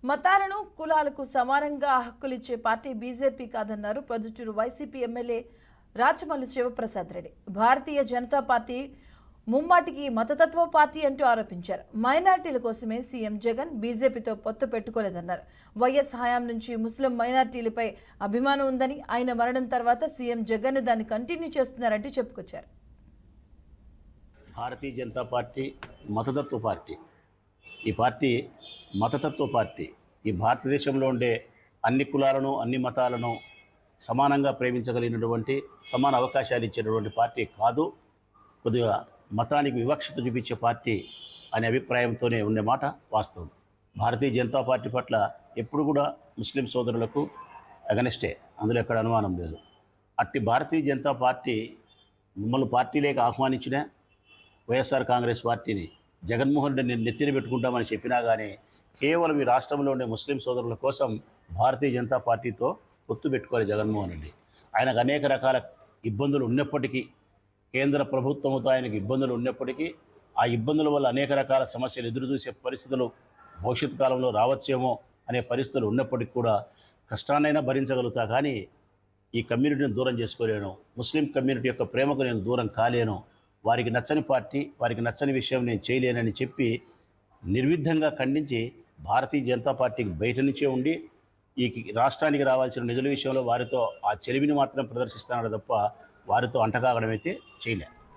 మతాలను కులాలకు సమానంగా హక్కులిచ్చే పార్టీ బీజేపీ కాదన్నారు Proddatur YCP MLA Rachamallu Sivaprasad Reddy. Bharatiya Janata party ముమ్మాటికి మతతత్వ పార్టీ అంటూ ఆరోపించారు. మైనార్టీల కోసమే సీఎం జగన్ బీజేపీతో పొత్తు పెట్టుకోలేదన్నారు. వైఎస్ హయాం నుంచి ముస్లిం మైనార్టీలపై అభిమానం ఉందని, ఆయన మరణం తర్వాత సీఎం జగన్ దాన్ని కంటిన్యూ చేస్తున్నారంటూ చెప్పుకొచ్చారు. భారతీయ జనతా పార్టీ మతతత్వ పార్టీ. ఈ పార్టీ మతతత్వ పార్టీ. ఈ భారతదేశంలో ఉండే అన్ని కులాలను అన్ని మతాలను సమానంగా ప్రేమించగలిగినటువంటి, సమాన అవకాశాలు ఇచ్చేటటువంటి పార్టీ కాదు. కొద్దిగా మతానికి వివక్షత చూపించే పార్టీ అనే అభిప్రాయంతోనే ఉండే మాట వాస్తవం. భారతీయ జనతా పార్టీ పట్ల ఎప్పుడు కూడా ముస్లిం సోదరులకు అగనెస్టే, అందులో ఎక్కడ అనుమానం లేదు. అట్టి భారతీయ జనతా పార్టీ మమ్మల్ని పార్టీలోకి ఆహ్వానించిన వైఎస్ఆర్ కాంగ్రెస్ పార్టీని జగన్మోహన్ రెడ్డి నెత్తిన పెట్టుకుంటామని చెప్పినా కానీ కేవలం ఈ రాష్ట్రంలో ఉండే ముస్లిం సోదరుల కోసం భారతీయ జనతా పార్టీతో పొత్తు పెట్టుకోవాలి జగన్మోహన్ రెడ్డి. ఆయనకు అనేక రకాల ఇబ్బందులు ఉన్నప్పటికీ, కేంద్ర ప్రభుత్వంతో ఆయనకు ఇబ్బందులు ఉన్నప్పటికీ, ఆ ఇబ్బందుల వల్ల అనేక రకాల సమస్యలు ఎదురుచూసే పరిస్థితులు భవిష్యత్తు కాలంలో రావచ్చేమో అనే పరిస్థితులు ఉన్నప్పటికీ కూడా కష్టాన్నైనా భరించగలుగుతా, కానీ ఈ కమ్యూనిటీని దూరం చేసుకోలేను, ముస్లిం కమ్యూనిటీ యొక్క ప్రేమకు నేను దూరం కాలేను, వారికి నచ్చని పార్టీ, వారికి నచ్చని విషయం నేను చేయలేనని చెప్పి నిర్విఘ్నంగా ఖండించి భారతీయ జనతా పార్టీకి బయట నుంచే ఉండి ఈ రాష్ట్రానికి రావాల్సిన నిధుల విషయంలో వారితో ఆ చెలిమిని మాత్రం ప్రదర్శిస్తున్నాడు తప్ప వారితో అంటకాగడం అయితే చేయలే.